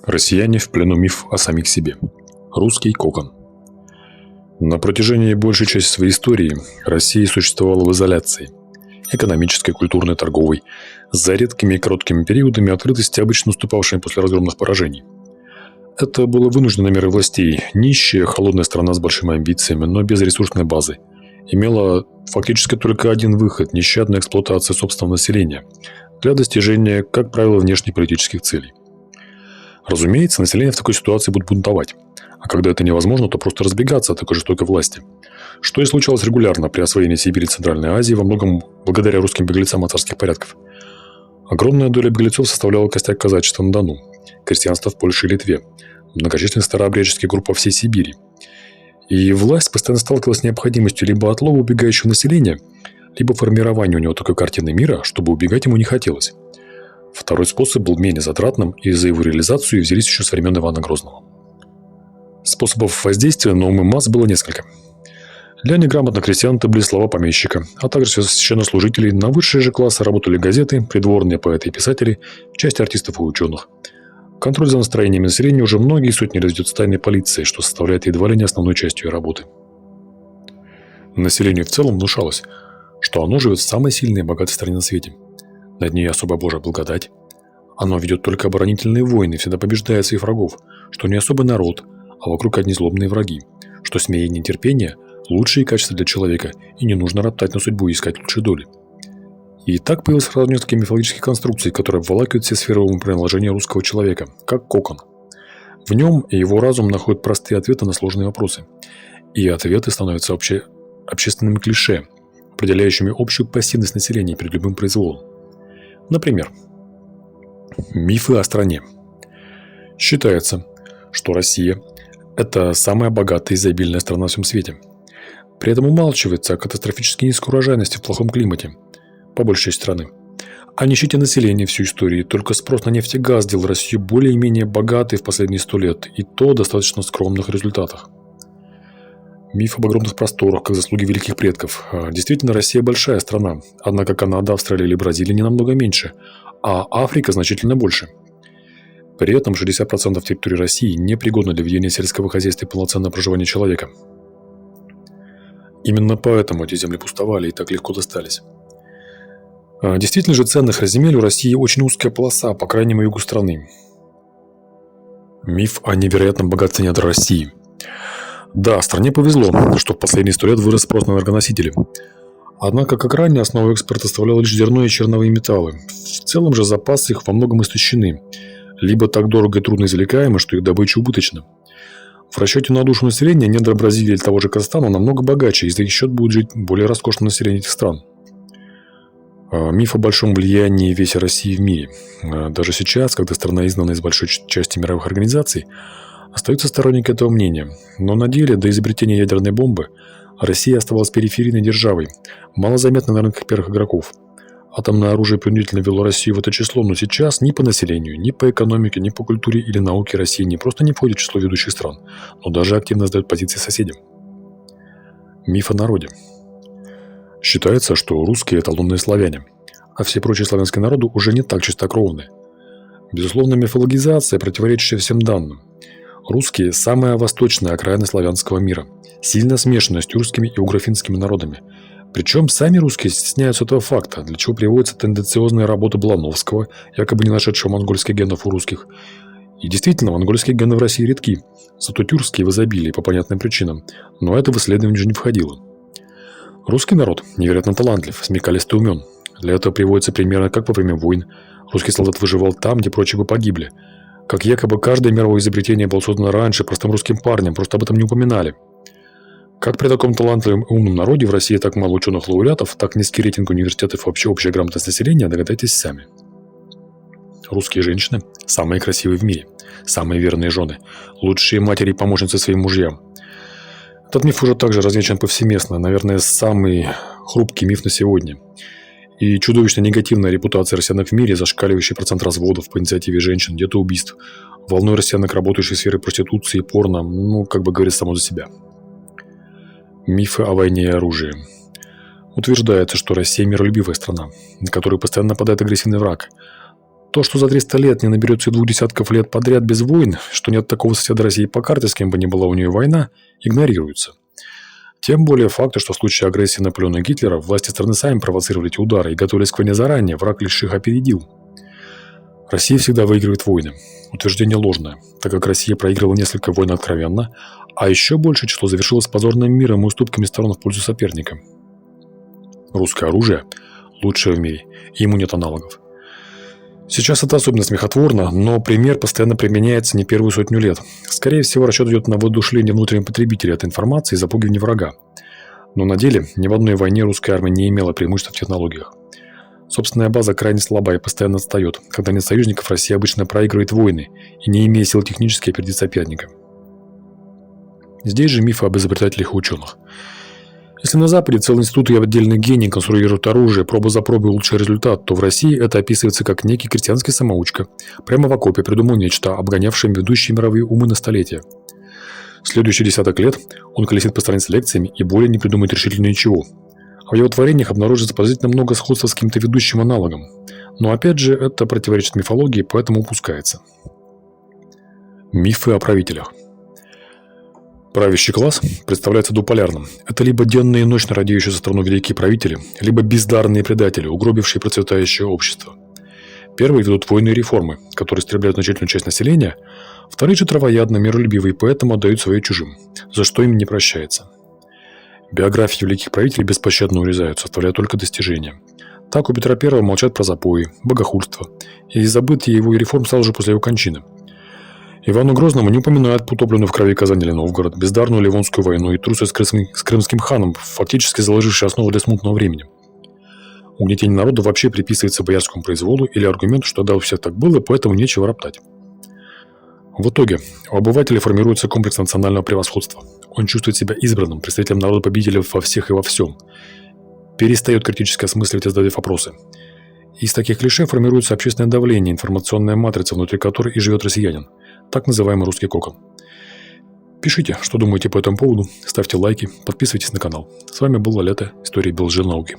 Россияне в плену миф о самих себе. Русский кокон. На протяжении большей части своей истории Россия существовала в изоляции. Экономической, культурной, торговой, за редкими и короткими периодами открытости, обычно наступавшими после разгромных поражений. Это было вынужденной мерой властей. Нищая, холодная страна с большими амбициями, но без ресурсной базы. Имела фактически только один выход – нещадная эксплуатация собственного населения для достижения, как правило, внешнеполитических целей. Разумеется, население в такой ситуации будет бунтовать. А когда это невозможно, то просто разбегаться от такой жестокой власти. Что и случалось регулярно при освоении Сибири и Центральной Азии, во многом благодаря русским беглецам от царских порядков. Огромная доля беглецов составляла костяк казачества на Дону, крестьянства в Польше и Литве, многочисленные старообрядческие группы по всей Сибири. И власть постоянно сталкивалась с необходимостью либо отлова убегающего населения, либо формирования у него такой картины мира, чтобы убегать ему не хотелось. Второй способ был менее затратным, и за его реализацию взялись еще с времен Ивана Грозного. Способов воздействия на умы масс было несколько. Для неграмотных крестьян это были слова помещика, а также священнослужителей. На высшие же классы работали газеты, придворные поэты и писатели, часть артистов и ученых. Контроль за настроением населения уже многие сотни лет ведет с тайной полицией, что составляет едва ли не основной частью ее работы. Населению в целом внушалось, что оно живет в самой сильной и богатой стране на свете. Над ней особая Божья благодать. Оно ведет только оборонительные войны, всегда побеждает своих врагов, что не особый народ, а вокруг одни злобные враги, что смирение и нетерпение – лучшие качества для человека, и не нужно роптать на судьбу и искать лучшей доли. И так появилось сразу несколько мифологических конструкций, которые обволакивают все сферы умоприложения русского человека, как кокон. В нем и его разум находят простые ответы на сложные вопросы. И ответы становятся общественными клише, определяющими общую пассивность населения перед любым произволом. Например, мифы о стране. Считается, что Россия – это самая богатая и изобильная страна во всем свете. При этом умалчивается о катастрофически низкой урожайности в плохом климате, по большей части страны. О нищете населения всю историю, только спрос на нефть и газ сделал Россию более-менее богатой в последние 100 лет, и то достаточно скромных результатах. Миф об огромных просторах, как заслуги великих предков. Действительно, Россия большая страна, однако Канада, Австралия или Бразилия не намного меньше, а Африка значительно больше. При этом 60% территории России непригодны для ведения сельского хозяйства и полноценного проживания человека. Именно поэтому эти земли пустовали и так легко достались. Действительно же, ценных земель у России очень узкая полоса по крайнему югу страны. Миф о невероятном богатстве недр России. Да, стране повезло, что в последние 100 лет вырос спрос на энергоносители. Однако, как ранее, основу экспорта составляло лишь зерно и черновые металлы. В целом же запасы их во многом истощены, либо так дорого и трудно извлекаемы, что их добыча убыточна. В расчете на душу населения недра Бразилии или того же Казахстана намного богаче, и за их счет будет жить более роскошное население этих стран. Миф о большом влиянии и весе России в мире. Даже сейчас, когда страна изгнана из большой части мировых организаций, остаются сторонники этого мнения. Но на деле, до изобретения ядерной бомбы, Россия оставалась периферийной державой, малозаметной на рынках первых игроков. Атомное оружие принудительно ввело Россию в это число, но сейчас ни по населению, ни по экономике, ни по культуре или науке Россия не просто не входит в число ведущих стран, но даже активно сдает позиции соседям. Миф о народе. Считается, что русские – эталонные славяне, а все прочие славянские народы уже не так чистокровны. Безусловно, мифологизация, противоречащая всем данным. Русские – самая восточная окраина славянского мира, сильно смешанная с тюркскими и угро-финскими народами. Причем сами русские стесняются этого факта, для чего приводятся тенденциозные работы Блановского, якобы не нашедшего монгольских генов у русских. И действительно, монгольские гены в России редки, зато тюркские в изобилии по понятным причинам, но это в исследование уже не входило. Русский народ невероятно талантлив, смекалист и умен. Для этого приводятся примеры, как во время войн русский солдат выживал там, где прочие бы погибли. Как якобы каждое мировое изобретение было создано раньше простым русским парнем, просто об этом не упоминали. Как при таком талантливом и умном народе в России так мало ученых-лауреатов, так низкий рейтинг университетов и вообще общая грамотность населения, догадайтесь сами. Русские женщины – самые красивые в мире, самые верные жены, лучшие матери и помощницы своим мужьям. Этот миф уже также развенчан повсеместно, наверное, самый хрупкий миф на сегодня. И чудовищно негативная репутация россиянок в мире, зашкаливающий процент разводов по инициативе женщин, детоубийств, волной россиянок, работающих в сфере проституции и порно, как бы говорит само за себя. Мифы о войне и оружии. Утверждается, что Россия миролюбивая страна, на которую постоянно нападает агрессивный враг. То, что за 300 лет не наберется и 2 десятков лет подряд без войн, что нет такого соседа России по карте, с кем бы ни была у нее война, игнорируется. Тем более факты, что в случае агрессии Наполеона и Гитлера власти страны сами провоцировали эти удары и готовились к войне заранее, враг лишь их опередил. Россия всегда выигрывает войны. Утверждение ложное, так как Россия проиграла несколько войн откровенно, а еще большее число завершилось позорным миром и уступками сторон в пользу соперника. Русское оружие – лучшее в мире, и ему нет аналогов. Сейчас это особенно смехотворно, но пример постоянно применяется не первую сотню лет. Скорее всего, расчет идет на воодушевление внутреннего потребителя от информации и запугивание врага. Но на деле ни в одной войне русская армия не имела преимущества в технологиях. Собственная база крайне слаба и постоянно отстает. Когда нет союзников, Россия обычно проигрывает войны и, не имея сил технически, опередит соперника. Здесь же мифы об изобретателях и ученых. Если на Западе целый институт и отдельный гений конструируют оружие, проба за пробой улучшая результат, то в России это описывается как некий крестьянский самоучка. Прямо в окопе придумал нечто, обгонявшее ведущие мировые умы на столетия. Следующие десяток лет он колесит по стране с лекциями и более не придумает решительно ничего. А в его творениях обнаружится поразительно много сходства с каким-то ведущим аналогом. Но опять же, это противоречит мифологии, поэтому упускается. Мифы о правителях. Правящий класс представляется двуполярным. Это либо денно и ночно радеющие за страну великие правители, либо бездарные предатели, угробившие процветающее общество. Первые ведут войны и реформы, которые истребляют значительную часть населения, вторые же травоядно, миролюбивые, поэтому отдают свое чужим, за что им не прощается. Биографии великих правителей беспощадно урезаются, оставляя только достижения. Так у Петра I молчат про запои, богохульство, и забытие его реформ сразу же после его кончины. Ивану Грозному не упоминают утопленную в крови Казань или Новгород, бездарную Ливонскую войну и трусость с крымским ханом, фактически заложившие основу для смутного времени. Угнетение народа вообще приписывается боярскому произволу или аргументу, что да, у всех так было, поэтому нечего роптать. В итоге у обывателя формируется комплекс национального превосходства. Он чувствует себя избранным, представителем народа-победителя во всех и во всем. Перестает критически осмысливать и задавать вопросы. Из таких клише формируется общественное давление, информационная матрица, внутри которой и живет россиянин. Так называемый русский кокон. Пишите, что думаете по этому поводу, ставьте лайки, подписывайтесь на канал. С вами был Лолета, история Белжирнауки.